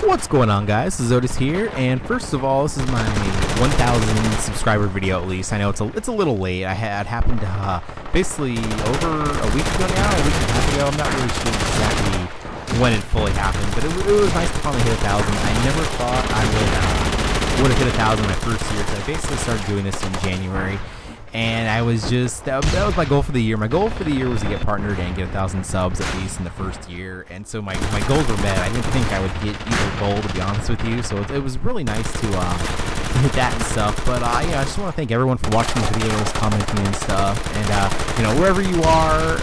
What's going on, guys? This is Otis here, and first of all, this is my 1,000 subscriber video. At least I know it's a little late. I had happened to basically over a week ago now, a week and a half ago. I'm not really sure exactly when it fully happened, but it was nice to finally hit 1,000. I never thought I would have hit 1,000 my first year, because I basically started doing this in January. And I was just, that was my goal for the year. My goal for the year was to get partnered and get 1,000 subs at least in the first year. And so my goals were met. I didn't think I would hit either goal, to be honest with you. So it was really nice to hit that and stuff. But yeah, I just want to thank everyone for watching the videos, commenting and stuff. And, you know, wherever you are,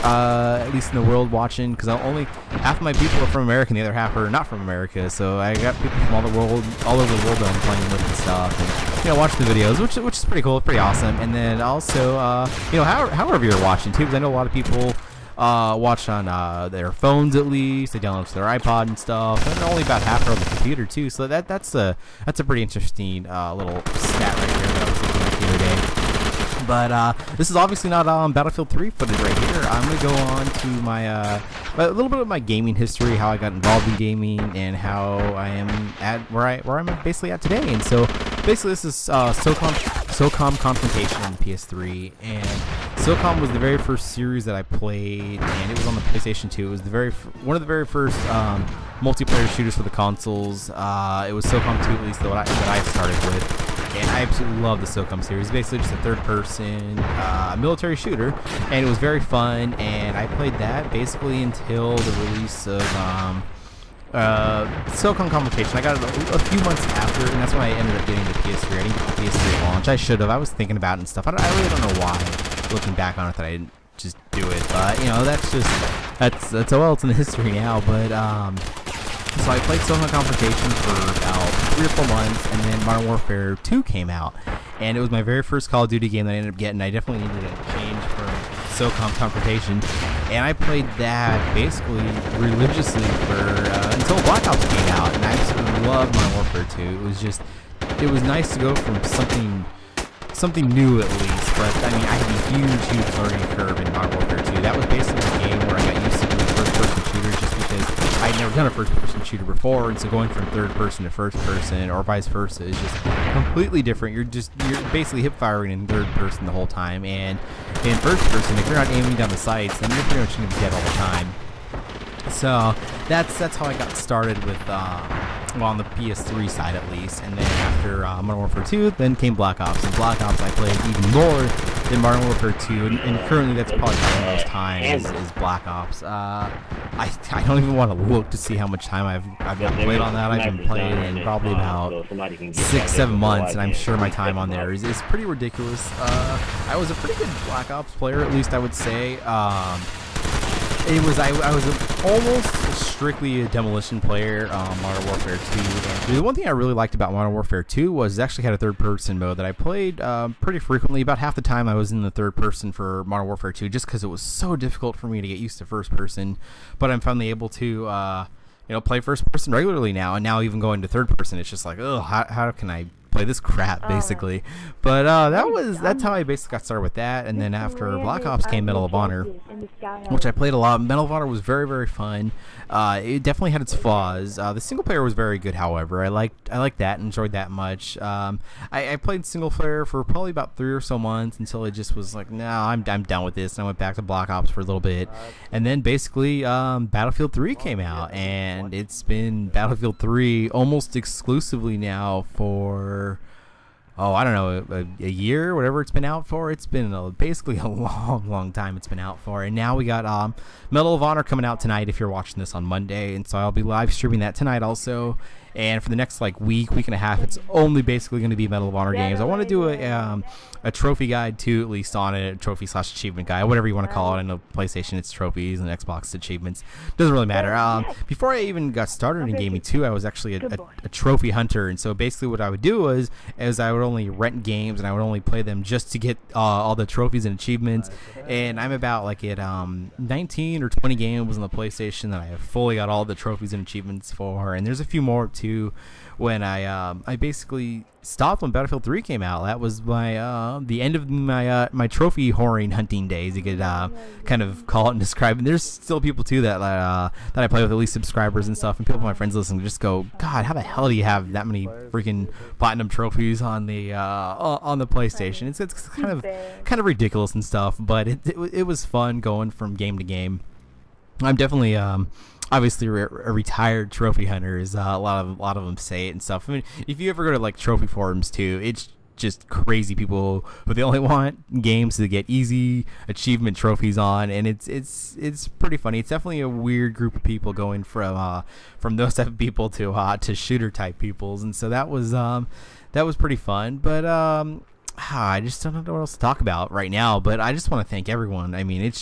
at least in the world watching, because only half of my people are from America and the other half are not from America. So I got people from all over the world that I'm playing with and stuff. And, you know, watch the videos, which is pretty cool, pretty awesome. And then also, you know, however you're watching too, because I know a lot of people watch on their phones at least. They download to their iPod and stuff, and they're only about half on the computer too. So that's a pretty interesting little stat right here that I was looking at the other day. But this is obviously not Battlefield 3 footage right here. I'm gonna go on to my a little bit of my gaming history, how I got involved in gaming, and how I am at where I'm basically at today. And so basically, this is SOCOM Confrontation on the PS3, and SOCOM was the very first series that I played, and it was on the PlayStation 2. It was one of the very first multiplayer shooters for the consoles. It was SOCOM 2 at least that I started with. And I absolutely love the SOCOM series. Basically just a third-person military shooter, and it was very fun. And I played that basically until the release of SOCOM Confrontation. I got it a few months after, and that's when I ended up getting the PS3. I didn't get the PS3 at launch. I should have. I was thinking about it and stuff. I really don't know why, looking back on it, that I didn't just do it. But you know, that's it's in the history now. But so I played SOCOM Confrontation for about 3 or 4 months, and then Modern Warfare 2 came out, and it was my very first Call of Duty game that I ended up getting. I definitely needed a change from SOCOM Confrontation, and I played that basically religiously until Black Ops came out, and I absolutely loved Modern Warfare 2. It was nice to go from something new at least, but I mean, I had a huge learning curve in Modern Warfare 2. That was basically a game where I got used to doing first-person shooters just because I'd never done a first-person shooter before, and so going from third-person to first-person or vice versa is just completely different. You're basically hip-firing in third-person the whole time, and in first-person, if you're not aiming down the sights, then you're pretty much going to be dead all the time. So that's how I got started with well, on the PS3 side at least, and then after Modern Warfare 2, then came Black Ops, and Black Ops I played even more than Modern Warfare 2, and currently that's probably the most time is Black Ops. I don't even want to look to see how much time I've played on that. I've been playing in probably about 6-7 months, and I'm sure my time on there is pretty ridiculous. I was a pretty good Black Ops player, at least I would say. I was almost strictly a demolition player on Modern Warfare 2. And the one thing I really liked about Modern Warfare 2 was it actually had a third-person mode that I played pretty frequently. About half the time I was in the third person for Modern Warfare 2, just because it was so difficult for me to get used to first person. But I'm finally able to you know, play first person regularly now, and now even going to third person, it's just like, oh, how can I play this crap, basically. But that's how I basically got started with that. And then after Black Ops came Medal of Honor, which I played a lot. Medal of Honor was very, very fun. It definitely had its flaws. The single player was very good, however. I liked that and enjoyed that much. I played single player for probably about 3 or so months until it just was like, no, I'm done with this. And I went back to Black Ops for a little bit. And then basically Battlefield 3 came out, and it's been Battlefield 3 almost exclusively now for, I don't know, a year, whatever it's been out for. It's been basically a long time it's been out for. And now we got Medal of Honor coming out tonight if you're watching this on Monday. And so I'll be live streaming that tonight also. And for the next week and a half, it's only basically going to be Medal of Honor games. I want to do a trophy guide too, at least on it, trophy/achievement guide, whatever you want to call it. I know PlayStation it's trophies and Xbox it's achievements. Doesn't really matter. Before I even got started in gaming too, I was actually a trophy hunter, and so basically what I would do is I would only rent games and I would only play them just to get all the trophies and achievements. And I'm about at 19 or 20 games on the PlayStation that I have fully got all the trophies and achievements for, and there's a few more too too when I basically stopped when Battlefield 3 came out. That was my the end of my trophy whoring hunting days, you could kind of call it and describe. And there's still people too that I play with, at least subscribers and stuff, and people, my friends listen, just go, God, how the hell do you have that many freaking platinum trophies on the PlayStation? It's kind of ridiculous and stuff, but it was fun going from game to game. I'm definitely obviously a retired trophy hunter, is a lot of them say it and stuff. I mean, if you ever go to like trophy forums too, it's just crazy people who they only want games to get easy achievement trophies on, and it's pretty funny. It's definitely a weird group of people going from those type of people to shooter type peoples, and so that was pretty fun. But I just don't know what else to talk about right now, but I just want to thank everyone. I mean,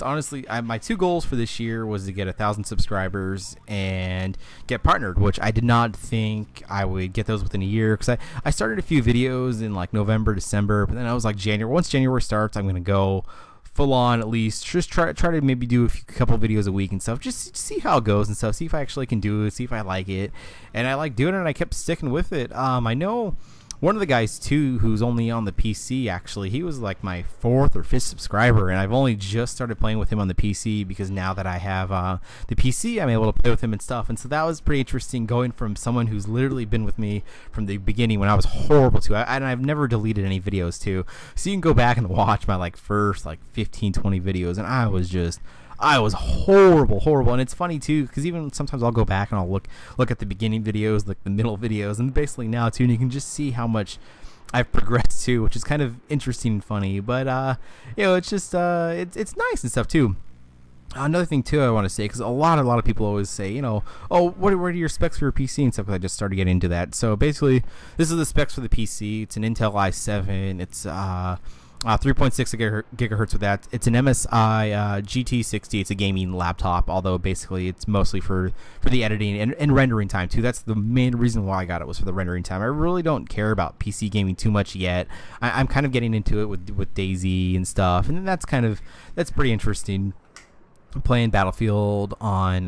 honestly, my 2 goals for this year was to get 1,000 subscribers and get partnered, which I did not think I would get those within a year, because I started a few videos in like November, December, but then I was like, once January starts, I'm going to go full on, at least just try to maybe do a couple videos a week and stuff, just see how it goes and stuff, see if I actually can do it, see if I like it. And I like doing it, and I kept sticking with it. I know one of the guys too who's only on the PC, actually, he was like my 4th or 5th subscriber, and I've only just started playing with him on the PC, because now that I have the PC, I'm able to play with him and stuff. And so that was pretty interesting, going from someone who's literally been with me from the beginning when I was horrible to, and I've never deleted any videos too, so you can go back and watch my like first like 15-20 videos, and I was horrible. And it's funny too, because even sometimes I'll go back and I'll look at the beginning videos, like the middle videos, and basically now too, and you can just see how much I've progressed too, which is kind of interesting and funny. But it's just it's nice and stuff too. Another thing too I want to say, because a lot of people always say, oh, what are your specs for your PC and stuff. I just started getting into that. So basically, this is the specs for the PC. It's an Intel i7. It's 3.6 gigahertz with that. It's an MSI GT60. It's a gaming laptop, although basically it's mostly for the editing and rendering time too. That's the main reason why I got it, was for the rendering time. I really don't care about PC gaming too much yet. I'm kind of getting into it with DayZ and stuff, and that's pretty interesting. I'm playing Battlefield on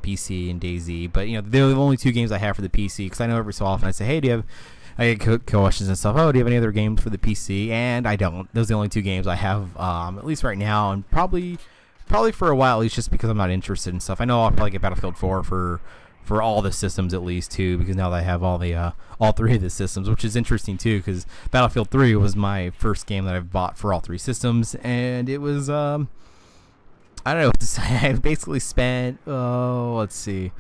PC and DayZ, but they're the only 2 games I have for the PC, because I know every so often I say, hey, I get questions and stuff. Oh, do you have any other games for the PC? And I don't. Those are the only 2 games I have, at least right now, and probably for a while, at least, just because I'm not interested in stuff. I know I'll probably get Battlefield 4 for all the systems at least too, because now that I have all 3 of the systems, which is interesting too, because Battlefield 3 was my first game that I've bought for all 3 systems, and it was I don't know what to say. I basically spent let's see.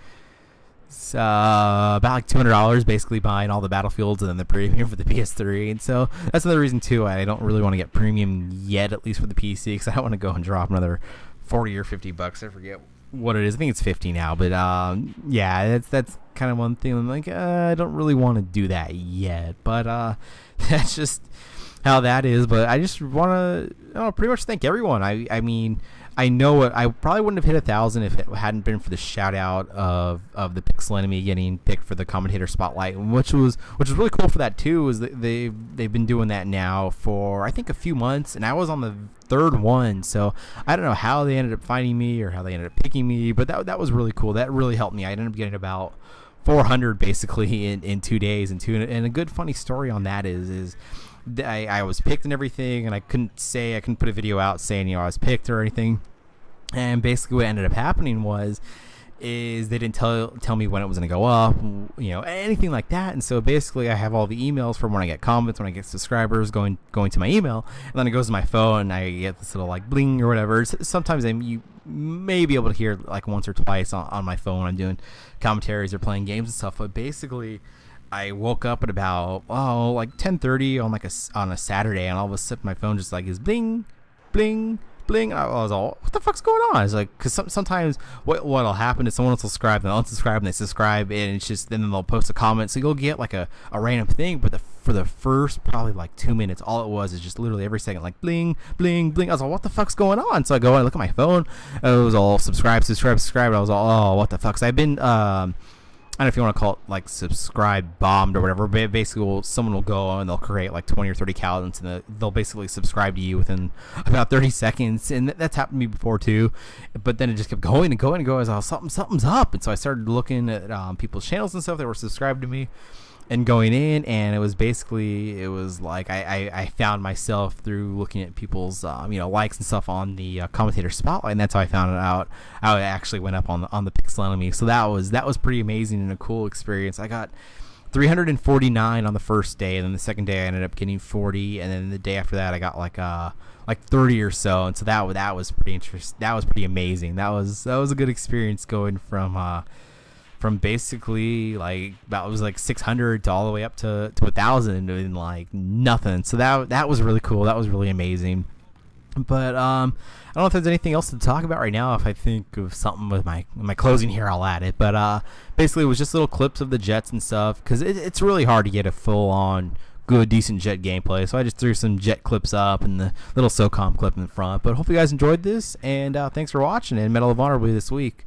About like $200 basically buying all the Battlefields and then the premium for the PS3, and so that's another reason too I don't really want to get premium yet, at least for the PC, because I don't want to go and drop another $40 or $50. I forget what it is. I think it's 50 now, but yeah, that's kind of one thing. I'm like, I don't really want to do that yet, but that's just how that is. But I just want to pretty much thank everyone. I mean, I know I probably wouldn't have hit 1,000 if it hadn't been for the shout out of the Pixel Enemy getting picked for the commentator spotlight, which was really cool for that too. Is that they've been doing that now for I think a few months, and I was on the 3rd one, so I don't know how they ended up finding me or how they ended up picking me, but that was really cool. That really helped me. I ended up getting about 400 basically in 2 days, and a good funny story on that is I was picked and everything, and I couldn't put a video out saying I was picked or anything. And basically what ended up happening is they didn't tell me when it was going to go up, anything like that. And so basically I have all the emails from when I get comments, when I get subscribers going to my email, and then it goes to my phone, and I get this little like bling or whatever. Sometimes you may be able to hear like once or twice on my phone. I'm doing commentaries or playing games and stuff, but basically I woke up at about like 10:30 on a Saturday, and all of a sudden my phone just like is bling, bling, bling. I was all, what the fuck's going on? It's like, because sometimes what'll happen is someone will subscribe, and they'll unsubscribe, and they subscribe, and it's just then they'll post a comment, so you'll get like a random thing. But for the first probably like 2 minutes, all it was is just literally every second like bling, bling, bling. I was like, what the fuck's going on? So I go and look at my phone, and it was all subscribe. And I was all, oh, what the fuck? So I've been I don't know if you want to call it like subscribe bombed or whatever, but basically someone will go and they'll create like 20 or 30 accounts and they'll basically subscribe to you within about 30 seconds. And that's happened to me before too. But then it just kept going and going and going. I was something's up. And so I started looking at people's channels and stuff that were subscribed to me and going in, and it was like I found myself through looking at people's likes and stuff on the commentator spotlight, and that's how I found it out. I actually went up on the Pixel Enemy, so that was pretty amazing and a cool experience. I got 349 on the first day, and then the second day I ended up getting 40, and then the day after that I got like 30 or so, and so that was pretty interesting. That was pretty amazing. That was a good experience going from basically like about, it was like 600 to all the way up to 1,000 and like nothing. So that was really cool. That was really amazing. But I don't know if there's anything else to talk about right now. If I think of something with my closing here, I'll add it. But basically it was just little clips of the jets and stuff, because it's really hard to get a full on good decent jet gameplay. So I just threw some jet clips up and the little SOCOM clip in the front. But hope you guys enjoyed this, and thanks for watching, and Medal of Honor will be this week.